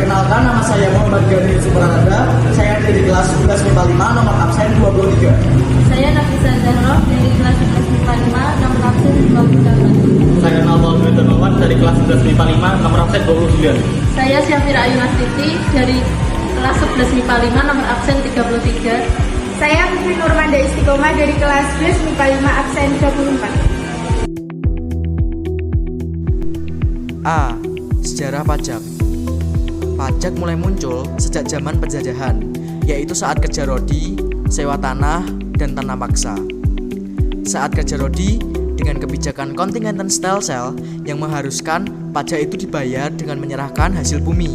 Perkenalkan, nama saya Muhammad Gani Supranaga. Saya dari kelas 11 MIPA 5 nomor absen 23. Saya Nafisa Zahra dari kelas 11 MIPA 5 nomor absen 28. Saya Nawal Nurwan dari kelas 11 MIPA 5 nomor absen 29. Saya Syafira Ayunastiti dari kelas 11 MIPA 5 nomor absen 33. Saya Putri Nurmanda Istiqomah dari kelas 11 MIPA 5 absen 24. A. Sejarah pajak. Pajak mulai muncul sejak zaman penjajahan, yaitu saat kerja rodi, sewa tanah, dan tanam paksa. Saat kerja rodi, dengan kebijakan Continental Stelsel yang mengharuskan pajak itu dibayar dengan menyerahkan hasil bumi.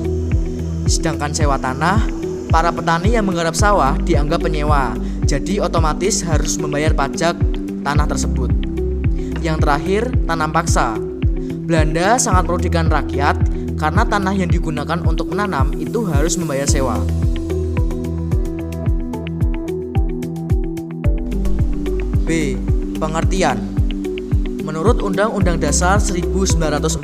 Sedangkan sewa tanah, para petani yang menggarap sawah dianggap penyewa, jadi otomatis harus membayar pajak tanah tersebut. Yang terakhir, tanam paksa. Belanda sangat merugikan rakyat karena tanah yang digunakan untuk menanam itu harus membayar sewa. B. Pengertian. Menurut Undang-Undang Dasar 1945,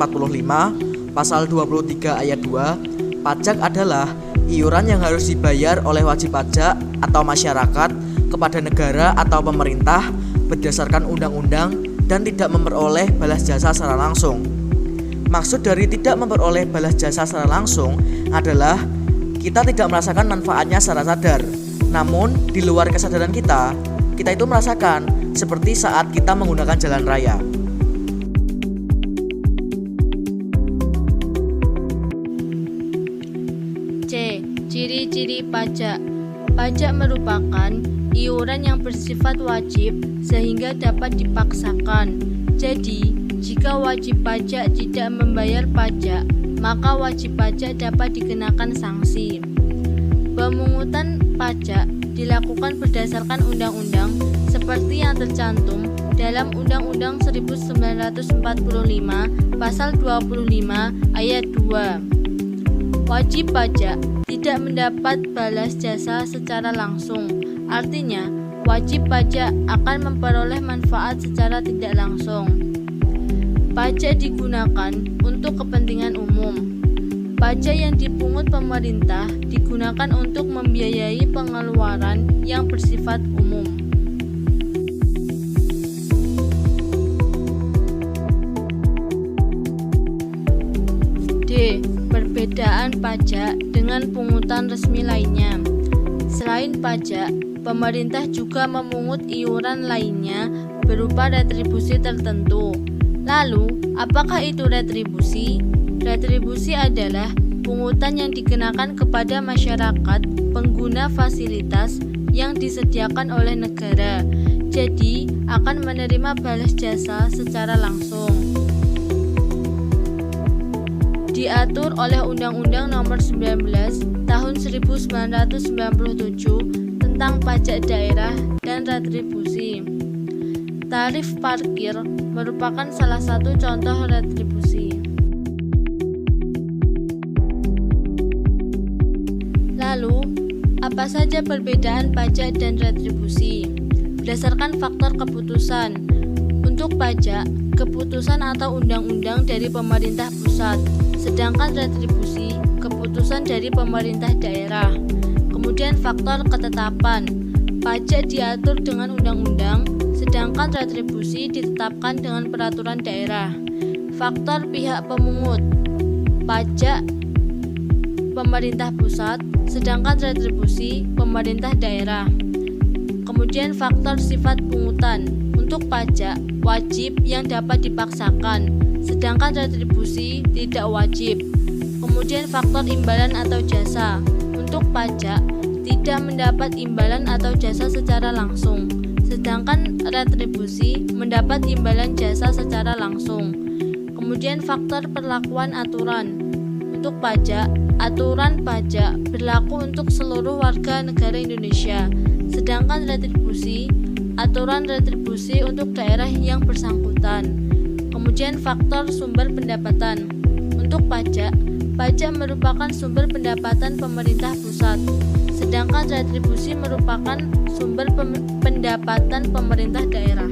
Pasal 23 Ayat 2, pajak adalah iuran yang harus dibayar oleh wajib pajak atau masyarakat kepada negara atau pemerintah berdasarkan undang-undang dan tidak memperoleh balas jasa secara langsung. Maksud dari tidak memperoleh balas jasa secara langsung adalah kita tidak merasakan manfaatnya secara sadar. Namun di luar kesadaran kita itu merasakan seperti saat kita menggunakan jalan raya. C. Ciri-ciri pajak. Pajak merupakan iuran yang bersifat wajib sehingga dapat dipaksakan. Jadi, jika wajib pajak tidak membayar pajak, maka wajib pajak dapat dikenakan sanksi. Pemungutan pajak dilakukan berdasarkan undang-undang seperti yang tercantum dalam Undang-Undang 1945 Pasal 25 Ayat 2. Wajib pajak tidak mendapat balas jasa secara langsung. Artinya, wajib pajak akan memperoleh manfaat secara tidak langsung. Pajak digunakan untuk kepentingan umum. Pajak yang dipungut pemerintah digunakan untuk membiayai pengeluaran yang bersifat umum. D. Perbedaan pajak dengan pungutan resmi lainnya. Selain pajak, pemerintah juga memungut iuran lainnya berupa retribusi tertentu. Lalu, apakah itu retribusi? Retribusi adalah pungutan yang dikenakan kepada masyarakat pengguna fasilitas yang disediakan oleh negara, jadi akan menerima balas jasa secara langsung. Diatur oleh Undang-Undang Nomor 19 Tahun 1997 tentang pajak daerah dan retribusi. Tarif parkir merupakan salah satu contoh retribusi. Lalu, apa saja perbedaan pajak dan retribusi? Berdasarkan faktor keputusan. Untuk pajak, keputusan atau undang-undang dari pemerintah pusat, sedangkan retribusi, keputusan dari pemerintah daerah. Kemudian faktor ketetapan. Pajak diatur dengan undang-undang, sedangkan retribusi ditetapkan dengan peraturan daerah. Faktor pihak pemungut. Pajak pemerintah pusat, sedangkan retribusi pemerintah daerah. Kemudian faktor sifat pungutan. Untuk pajak, wajib yang dapat dipaksakan, sedangkan retribusi tidak wajib. Kemudian faktor imbalan atau jasa. Untuk pajak, tidak mendapat imbalan atau jasa secara langsung, sedangkan retribusi mendapat imbalan jasa secara langsung. Kemudian faktor perlakuan aturan. Untuk pajak, aturan pajak berlaku untuk seluruh warga negara Indonesia, sedangkan retribusi, aturan retribusi untuk daerah yang bersangkutan. Kemudian faktor sumber pendapatan. Untuk pajak, pajak merupakan sumber pendapatan pemerintah pusat, sedangkan retribusi merupakan sumber pendapatan pemerintah daerah.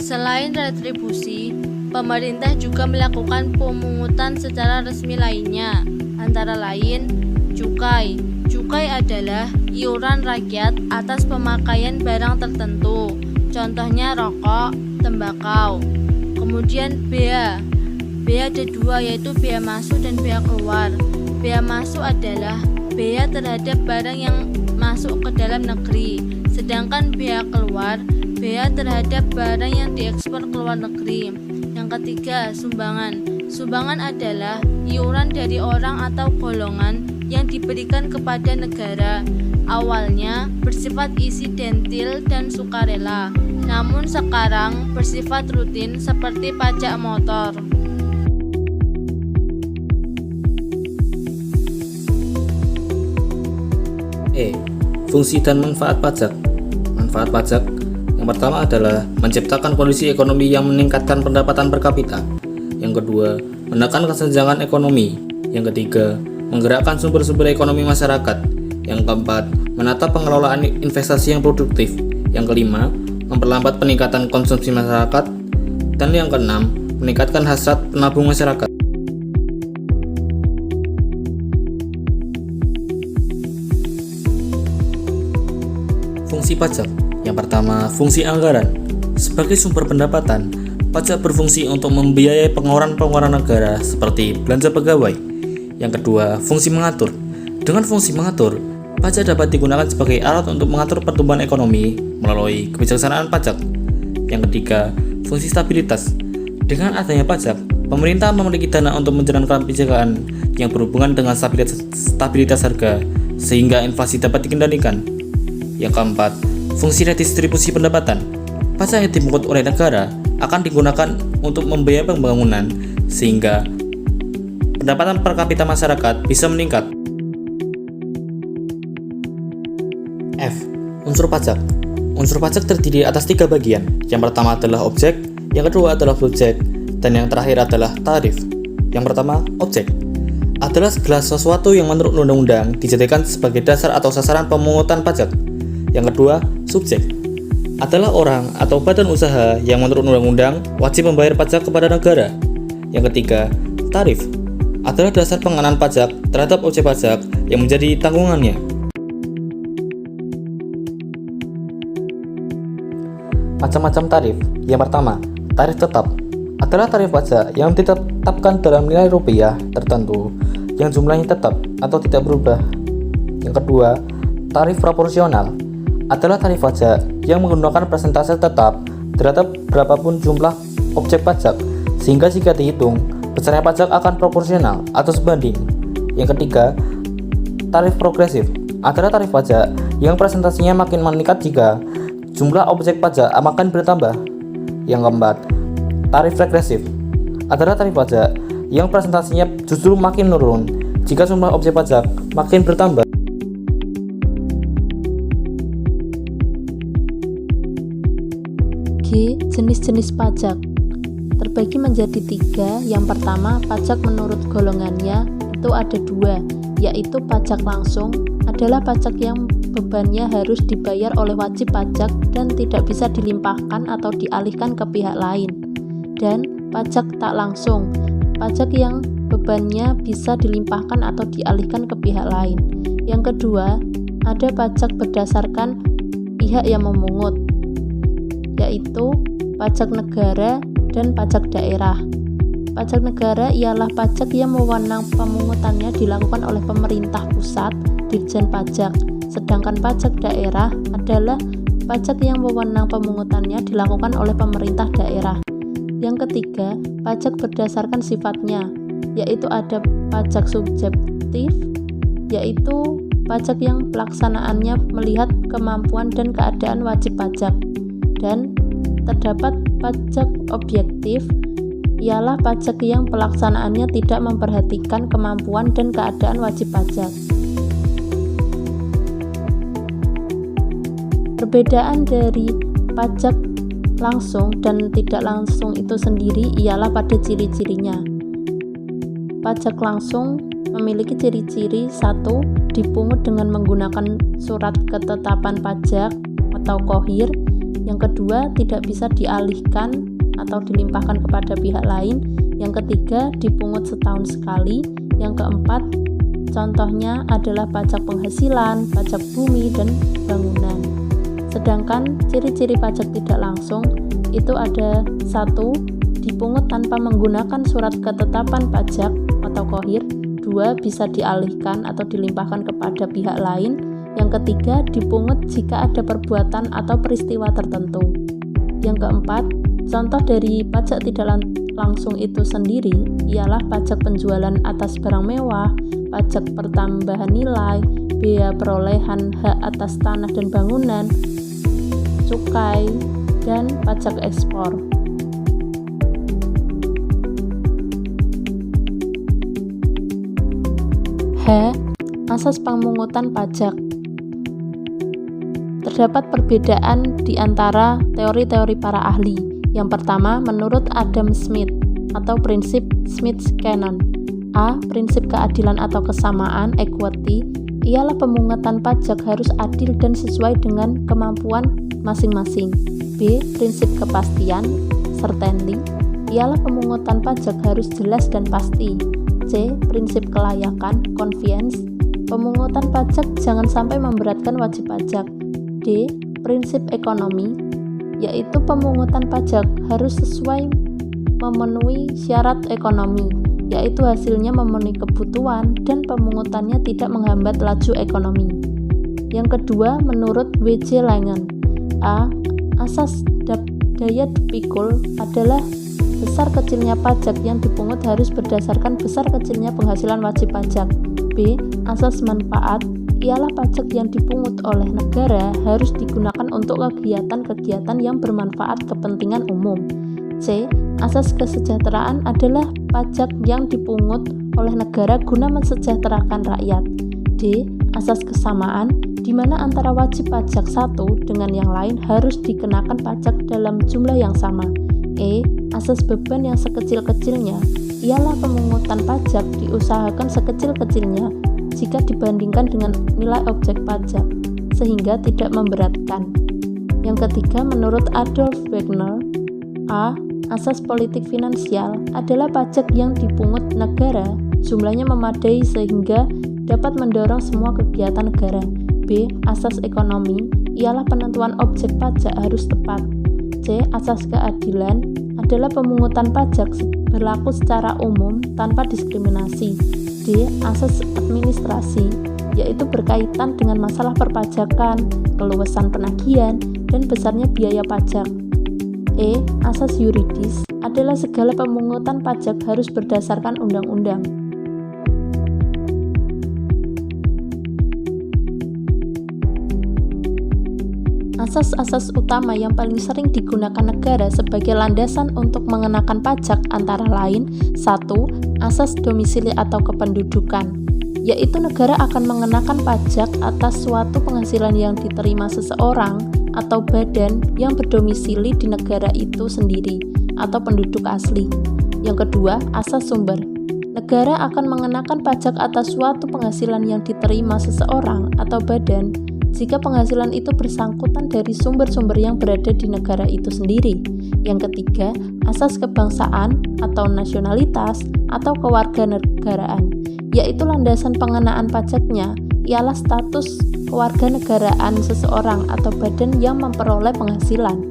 Selain Selain retribusi, pemerintah juga melakukan pemungutan secara resmi lainnya, antara lain cukai. Cukai adalah iuran rakyat atas pemakaian barang tertentu, contohnya rokok, tembakau. Kemudian bea. Bea ada dua, yaitu bea masuk dan bea keluar. Bea masuk adalah bea terhadap barang yang masuk ke dalam negeri, sedangkan bea keluar bea terhadap barang yang diekspor ke luar negeri. Yang ketiga, sumbangan. Sumbangan adalah iuran dari orang atau golongan yang diberikan kepada negara. Awalnya bersifat insidentil dan sukarela, namun sekarang bersifat rutin seperti pajak motor. Fungsi dan manfaat pajak. Manfaat pajak yang pertama adalah menciptakan kondisi ekonomi yang meningkatkan pendapatan per kapita. Yang kedua, menekan kesenjangan ekonomi. Yang ketiga, menggerakkan sumber-sumber ekonomi masyarakat. Yang keempat, menata pengelolaan investasi yang produktif. Yang kelima, memperlambat peningkatan konsumsi masyarakat. Dan yang keenam, meningkatkan hasrat penabung masyarakat. Fungsi pajak. Yang pertama, fungsi anggaran. Sebagai sumber pendapatan, pajak berfungsi untuk membiayai pengeluaran-pengeluaran negara seperti belanja pegawai. Yang kedua, fungsi mengatur. Dengan fungsi mengatur, pajak dapat digunakan sebagai alat untuk mengatur pertumbuhan ekonomi melalui kebijaksanaan pajak. Yang ketiga, fungsi stabilitas. Dengan adanya pajak, pemerintah memiliki dana untuk menjalankan kebijakan yang berhubungan dengan stabilitas harga sehingga inflasi dapat dikendalikan. Yang keempat, fungsi redistribusi pendapatan. Pajak yang dipungut oleh negara akan digunakan untuk membiayai pembangunan sehingga pendapatan per kapita masyarakat bisa meningkat. F. Unsur pajak. Unsur pajak terdiri atas 3 bagian. Yang pertama adalah objek, yang kedua adalah subjek, dan yang terakhir adalah tarif. Yang pertama, objek adalah segala sesuatu yang menurut undang-undang dijadikan sebagai dasar atau sasaran pemungutan pajak. Yang kedua, subjek adalah orang atau badan usaha yang menurut undang-undang wajib membayar pajak kepada negara. Yang ketiga, tarif adalah dasar pengenaan pajak terhadap objek pajak yang menjadi tanggungannya. Macam-macam tarif. Yang pertama, tarif tetap adalah tarif pajak yang ditetapkan dalam nilai rupiah tertentu yang jumlahnya tetap atau tidak berubah. Yang kedua, tarif proporsional adalah tarif pajak yang menggunakan persentase tetap terhadap berapapun jumlah objek pajak, sehingga jika dihitung, besarnya pajak akan proporsional atau sebanding. Yang ketiga, tarif progresif adalah tarif pajak yang presentasinya makin meningkat jika jumlah objek pajak makin bertambah. Yang keempat, tarif regresif adalah tarif pajak yang presentasinya justru makin menurun jika jumlah objek pajak makin bertambah. G. Jenis-jenis pajak terbagi menjadi 3. Yang pertama, pajak menurut golongannya itu ada 2, yaitu pajak langsung adalah pajak yang bebannya harus dibayar oleh wajib pajak dan tidak bisa dilimpahkan atau dialihkan ke pihak lain. Dan pajak tak langsung, pajak yang bebannya bisa dilimpahkan atau dialihkan ke pihak lain. Yang kedua, ada pajak berdasarkan pihak yang memungut, yaitu pajak negara dan pajak daerah. Pajak negara ialah pajak yang wewenang pemungutannya dilakukan oleh pemerintah pusat, Dirjen Pajak. Sedangkan pajak daerah adalah pajak yang wewenang pemungutannya dilakukan oleh pemerintah daerah. Yang ketiga, pajak berdasarkan sifatnya, yaitu ada pajak subjektif, yaitu pajak yang pelaksanaannya melihat kemampuan dan keadaan wajib pajak. Dan terdapat pajak objektif, ialah pajak yang pelaksanaannya tidak memperhatikan kemampuan dan keadaan wajib pajak. Perbedaan dari pajak langsung dan tidak langsung itu sendiri ialah pada ciri-cirinya. Pajak langsung memiliki ciri-ciri: 1. Dipungut dengan menggunakan surat ketetapan pajak atau KOHIR. Yang kedua, tidak bisa dialihkan atau dilimpahkan kepada pihak lain. Yang ketiga, dipungut setahun sekali. Yang keempat, contohnya adalah pajak penghasilan, pajak bumi, dan bangunan. Sedangkan ciri-ciri pajak tidak langsung itu ada 1. Dipungut tanpa menggunakan surat ketetapan pajak atau KOHIR. 2. Bisa dialihkan atau dilimpahkan kepada pihak lain. Yang ketiga, dipungut jika ada perbuatan atau peristiwa tertentu. Yang keempat, contoh dari pajak tidak langsung itu sendiri ialah pajak penjualan atas barang mewah, pajak pertambahan nilai, biaya perolehan hak atas tanah dan bangunan, cukai, dan pajak ekspor. Asas pemungutan pajak. Terdapat perbedaan di antara teori-teori para ahli. Yang pertama, menurut Adam Smith atau prinsip Smith-Cannon. A. Prinsip keadilan atau kesamaan, equity, ialah pemungutan pajak harus adil dan sesuai dengan kemampuan masing-masing. B. Prinsip kepastian, certainty, ialah pemungutan pajak harus jelas dan pasti. C. Prinsip kelayakan, convenience, pemungutan pajak jangan sampai memberatkan wajib pajak. D. Prinsip ekonomi, yaitu pemungutan pajak harus sesuai memenuhi syarat ekonomi, yaitu hasilnya memenuhi kebutuhan dan pemungutannya tidak menghambat laju ekonomi. Yang kedua, menurut W.J. Langen, A. Asas daya pikul adalah besar kecilnya pajak yang dipungut harus berdasarkan besar kecilnya penghasilan wajib pajak. B. Asas manfaat ialah pajak yang dipungut oleh negara harus digunakan untuk kegiatan-kegiatan yang bermanfaat kepentingan umum. C. Asas kesejahteraan adalah pajak yang dipungut oleh negara guna mensejahterakan rakyat. D. Asas kesamaan, di mana antara wajib pajak satu dengan yang lain harus dikenakan pajak dalam jumlah yang sama. E. Asas beban yang sekecil-kecilnya ialah pemungutan pajak diusahakan sekecil-kecilnya jika dibandingkan dengan nilai objek pajak, sehingga tidak memberatkan. Yang ketiga, menurut Adolf Wagner, A. Asas politik finansial adalah pajak yang dipungut negara, jumlahnya memadai sehingga dapat mendorong semua kegiatan negara. B. Asas ekonomi ialah penentuan objek pajak harus tepat. C. Asas keadilan adalah pemungutan pajak berlaku secara umum tanpa diskriminasi. D. Asas administrasi, yaitu berkaitan dengan masalah perpajakan, keluasan penagihan, dan besarnya biaya pajak. E. Asas yuridis adalah segala pemungutan pajak harus berdasarkan undang-undang. Asas-asas utama yang paling sering digunakan negara sebagai landasan untuk mengenakan pajak antara lain: 1. Asas domisili atau kependudukan, yaitu negara akan mengenakan pajak atas suatu penghasilan yang diterima seseorang atau badan yang berdomisili di negara itu sendiri atau penduduk asli. Yang kedua, asas sumber. Negara akan mengenakan pajak atas suatu penghasilan yang diterima seseorang atau badan jika penghasilan itu bersangkutan dari sumber-sumber yang berada di negara itu sendiri. Yang ketiga, asas kebangsaan atau nasionalitas atau kewarganegaraan, yaitu landasan pengenaan pajaknya ialah status kewarganegaraan seseorang atau badan yang memperoleh penghasilan.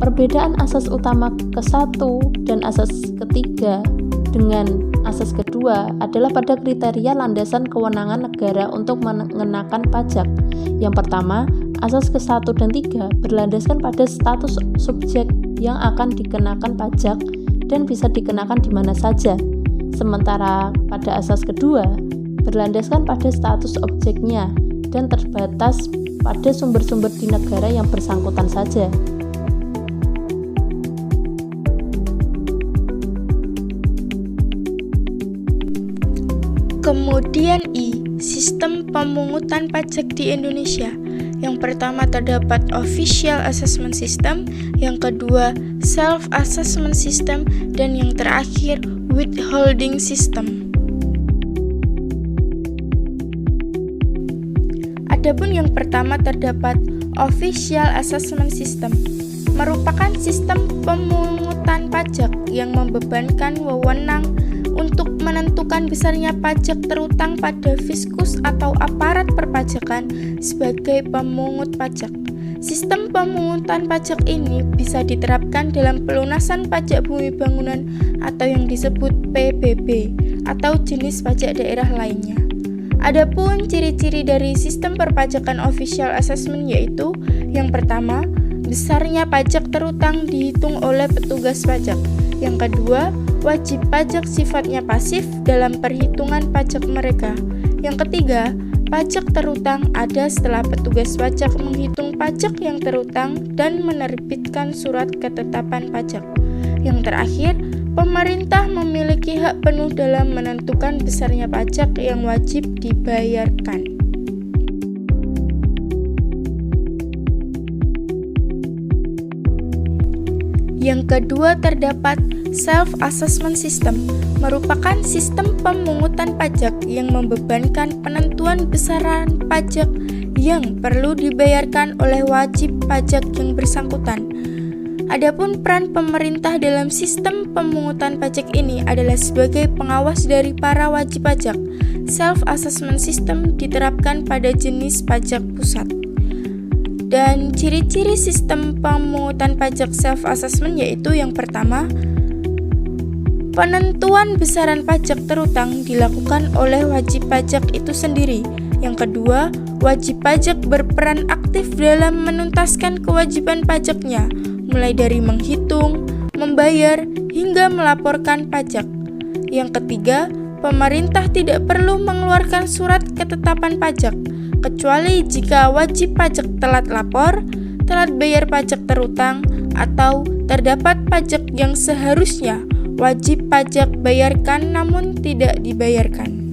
Perbedaan asas utama ke-1 dan asas ketiga dengan asas kedua adalah pada kriteria landasan kewenangan negara untuk mengenakan pajak. Yang pertama, asas ke-1 dan 3 berlandaskan pada status subjek yang akan dikenakan pajak dan bisa dikenakan di mana saja. Sementara pada asas kedua berlandaskan pada status objeknya dan terbatas pada sumber-sumber di negara yang bersangkutan saja. Kemudian I. Sistem pemungutan pajak di Indonesia. Yang pertama terdapat Official Assessment System, yang kedua Self-Assessment System, dan yang terakhir Withholding System. Adapun yang pertama terdapat Official Assessment System. merupakan sistem pemungutan pajak yang membebankan wewenang untuk menentukan besarnya pajak terutang pada fiskus atau aparat perpajakan sebagai pemungut pajak. Sistem pemungutan pajak ini bisa diterapkan dalam pelunasan pajak bumi bangunan atau yang disebut PBB atau jenis pajak daerah lainnya. Adapun ciri-ciri dari sistem perpajakan official assessment yaitu yang pertama, besarnya pajak terutang dihitung oleh petugas pajak. Yang kedua, wajib pajak sifatnya pasif dalam perhitungan pajak mereka. Yang ketiga, pajak terutang ada setelah petugas pajak menghitung pajak yang terutang dan menerbitkan surat ketetapan pajak. Yang terakhir, pemerintah memiliki hak penuh dalam menentukan besarnya pajak yang wajib dibayarkan. Yang kedua terdapat self-assessment system, merupakan sistem pemungutan pajak yang membebankan penentuan besaran pajak yang perlu dibayarkan oleh wajib pajak yang bersangkutan. Adapun peran pemerintah dalam sistem pemungutan pajak ini adalah sebagai pengawas dari para wajib pajak. Self-assessment system diterapkan pada jenis pajak pusat. Dan ciri-ciri sistem pemungutan pajak self-assessment yaitu yang pertama, penentuan besaran pajak terutang dilakukan oleh wajib pajak itu sendiri. Yang kedua, wajib pajak berperan aktif dalam menuntaskan kewajiban pajaknya, mulai dari menghitung, membayar, hingga melaporkan pajak. Yang ketiga, pemerintah tidak perlu mengeluarkan surat ketetapan pajak, kecuali jika wajib pajak telat lapor, telat bayar pajak terutang, atau terdapat pajak yang seharusnya wajib pajak bayarkan namun tidak dibayarkan.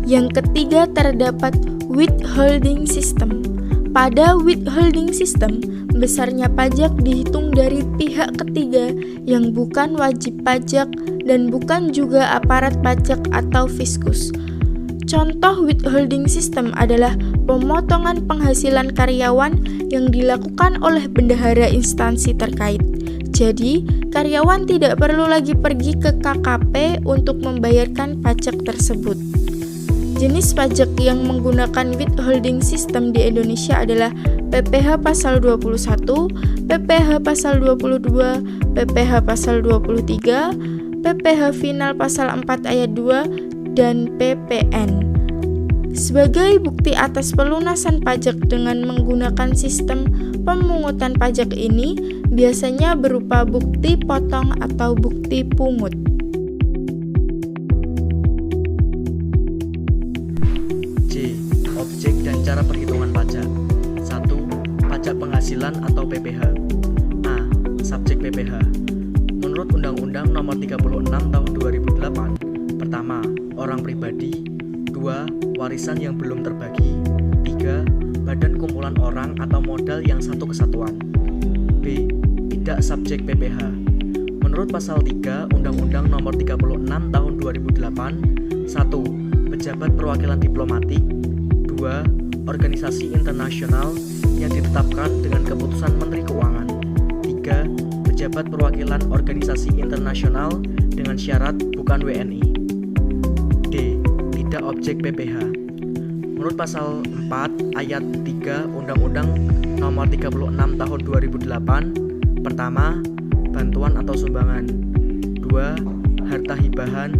Yang ketiga terdapat withholding system. Pada withholding system, besarnya pajak dihitung dari pihak ketiga yang bukan wajib pajak dan bukan juga aparat pajak atau fiskus. Contoh withholding system adalah pemotongan penghasilan karyawan yang dilakukan oleh bendahara instansi terkait. Jadi, karyawan tidak perlu lagi pergi ke KKP untuk membayarkan pajak tersebut. Jenis pajak yang menggunakan withholding system di Indonesia adalah PPh pasal 21, PPh pasal 22, PPh pasal 23, PPh final pasal 4 ayat 2, dan PPN. Sebagai bukti atas pelunasan pajak dengan menggunakan sistem pemungutan pajak ini biasanya berupa bukti potong atau bukti pungut. J. Objek dan cara perhitungan pajak. 1. Pajak penghasilan atau PPh. A. Subjek PPh. Menurut Undang-Undang Nomor 36 Tahun 2008, pertama, orang pribadi. 2. Warisan yang belum terbagi. 3. Badan kumpulan orang atau modal yang satu kesatuan. B. Tidak subjek PPh. Menurut pasal 3 Undang-Undang Nomor 36 Tahun 2008, 1. Pejabat perwakilan diplomatik. 2. Organisasi internasional yang ditetapkan dengan keputusan Menteri Keuangan. 3. Pejabat perwakilan organisasi internasional dengan syarat bukan WNI. D. Tidak objek PPh. Menurut pasal 4 ayat 3 Undang-Undang Nomor 36 Tahun 2008, pertama, bantuan atau sumbangan. 2. Harta hibahan.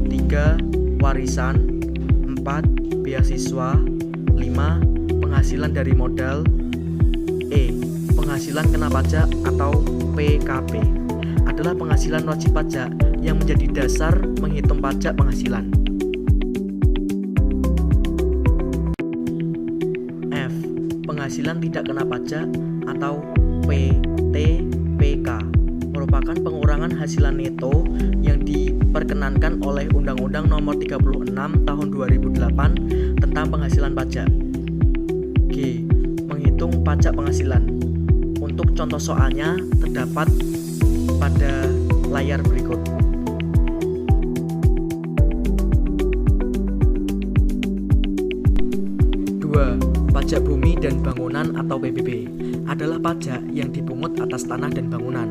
3. Warisan. 4. Beasiswa. 5. Penghasilan dari modal. E. Penghasilan kena pajak atau PKP adalah penghasilan wajib pajak yang menjadi dasar menghitung pajak penghasilan. F. Penghasilan tidak kena pajak atau PTPK merupakan pengurangan hasilan neto yang diperkenankan oleh Undang-Undang Nomor 36 Tahun 2008 tentang penghasilan pajak. G. Menghitung pajak penghasilan. Untuk contoh soalnya terdapat pada layar berikut. Pajak bumi dan bangunan atau PBB adalah pajak yang dipungut atas tanah dan bangunan.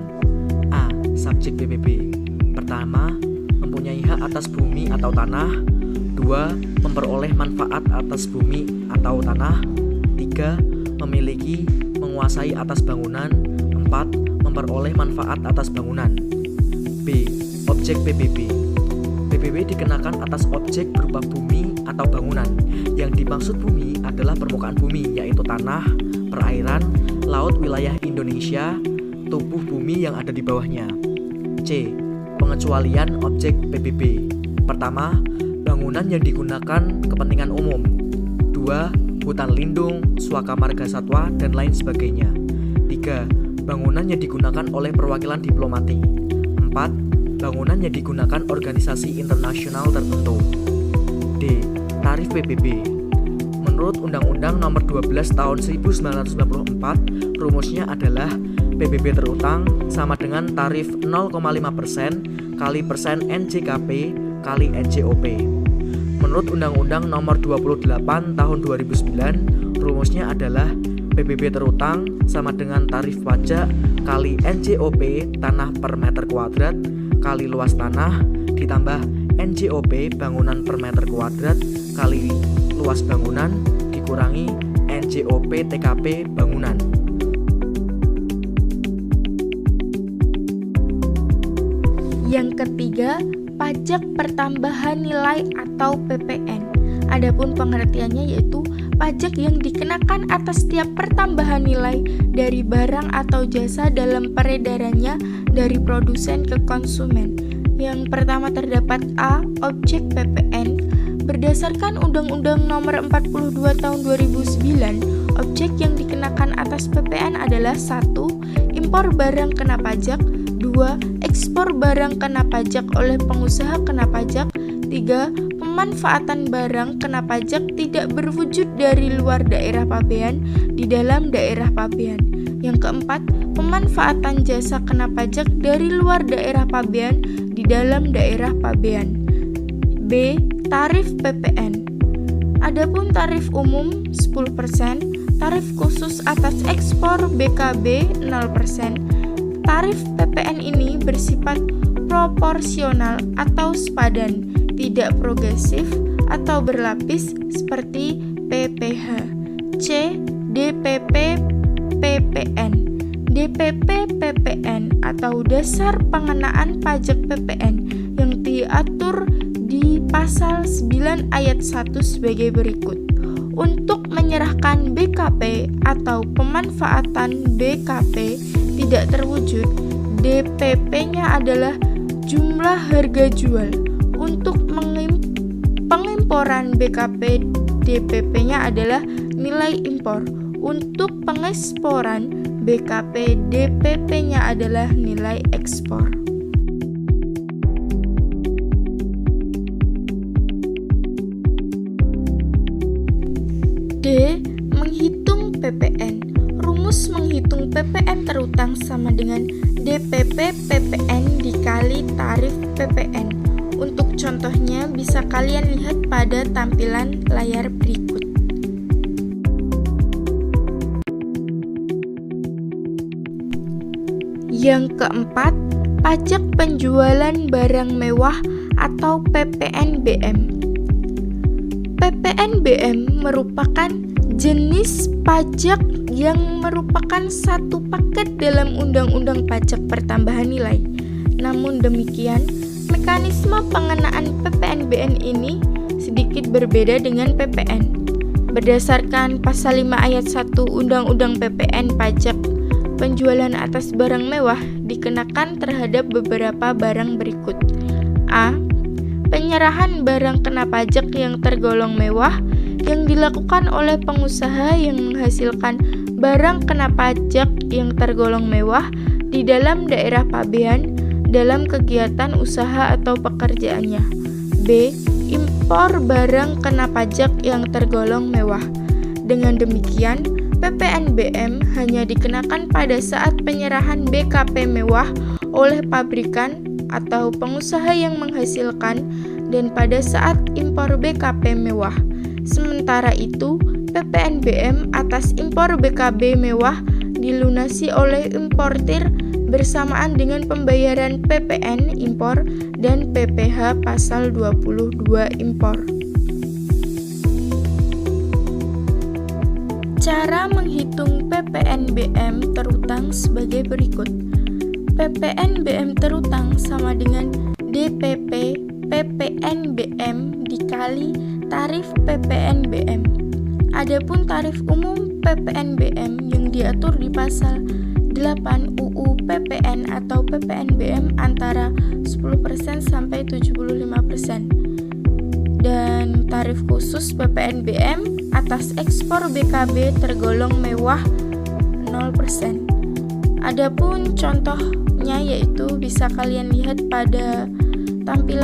A. Subjek PBB. Pertama, mempunyai hak atas bumi atau tanah. 2. Memperoleh manfaat atas bumi atau tanah. 3. Memiliki, menguasai atas bangunan. 4. Memperoleh manfaat atas bangunan. B. Objek PBB. PBB dikenakan atas objek berupa bumi atau bangunan. Yang dimaksud bumi adalah permukaan bumi, yaitu tanah, perairan, laut wilayah Indonesia, tubuh bumi yang ada di bawahnya. C. Pengecualian objek PBB. Pertama, bangunan yang digunakan kepentingan umum. 2. Hutan lindung, suaka marga satwa, dan lain sebagainya. 3. Bangunan yang digunakan oleh perwakilan diplomatik. 4. Bangunan yang digunakan organisasi internasional tertentu. D. Tarif PBB. Menurut Undang-Undang Nomor 12 Tahun 1994, rumusnya adalah PBB terutang sama dengan tarif 0,5% kali persen NJKP kali NJOP. Menurut Undang-Undang Nomor 28 Tahun 2009, rumusnya adalah PBB terutang sama dengan tarif pajak kali NJOP tanah per meter kuadrat kali luas tanah ditambah NJOP bangunan per meter kuadrat kali luas bangunan dikurangi NJOP TKP bangunan. Yang ketiga, pajak pertambahan nilai atau PPN. Adapun pengertiannya yaitu pajak yang dikenakan atas setiap pertambahan nilai dari barang atau jasa dalam peredarannya dari produsen ke konsumen. Yang pertama terdapat A. Objek PPN. Berdasarkan Undang-Undang Nomor 42 Tahun 2009, objek yang dikenakan atas PPN adalah 1. Impor barang kena pajak. 2. Ekspor barang kena pajak oleh pengusaha kena pajak. 3. Pemanfaatan barang kena pajak tidak berwujud dari luar daerah pabean di dalam daerah pabean. Yang keempat, pemanfaatan jasa kena pajak dari luar daerah pabean di dalam daerah pabean. B. Tarif PPN. Adapun tarif umum 10%, tarif khusus atas ekspor BKB 0%. Tarif PPN ini bersifat proporsional atau sepadan, tidak progresif atau berlapis seperti PPh. C. DPP PPN. DPP PPN atau dasar pengenaan pajak PPN yang diatur di pasal 9 ayat 1 sebagai berikut. Untuk menyerahkan BKP atau pemanfaatan BKP tidak terwujud, DPP-nya adalah jumlah harga jual. Untuk pengimporan BKP, DPP-nya adalah nilai impor. Untuk pengeksporan BKP, DPP-nya adalah nilai ekspor. D. Menghitung PPN. Rumus menghitung PPN terutang sama dengan DPP PPN dikali tarif PPN. Untuk contohnya bisa kalian lihat pada tampilan layar berikut. Yang keempat, pajak penjualan barang mewah atau PPNBM. PPNBM merupakan jenis pajak yang merupakan satu paket dalam Undang-Undang Pajak Pertambahan Nilai. Namun demikian, mekanisme pengenaan PPNBM ini sedikit berbeda dengan PPN. Berdasarkan pasal 5 ayat 1 Undang-Undang PPN, pajak penjualan atas barang mewah dikenakan terhadap beberapa barang berikut. A. Penyerahan barang kena pajak yang tergolong mewah yang dilakukan oleh pengusaha yang menghasilkan barang kena pajak yang tergolong mewah di dalam daerah pabean dalam kegiatan usaha atau pekerjaannya. B. Impor barang kena pajak yang tergolong mewah. Dengan demikian, PPNBM hanya dikenakan pada saat penyerahan BKP mewah oleh pabrikan atau pengusaha yang menghasilkan dan pada saat impor BKP mewah. Sementara itu, PPNBM atas impor BKB mewah dilunasi oleh importir bersamaan dengan pembayaran PPN impor dan PPh pasal 22 impor. Cara menghitung PPNBM terutang sebagai berikut. PPNBM terutang sama dengan DPP PPNBM dikali tarif PPNBM. Adapun tarif umum PPNBM yang diatur di pasal 8 UU PPN atau PPNBM antara 10% sampai 75%. Dan tarif khusus PPNBM atas ekspor BKB tergolong mewah 0%. Adapun contohnya yaitu bisa kalian lihat pada tampilan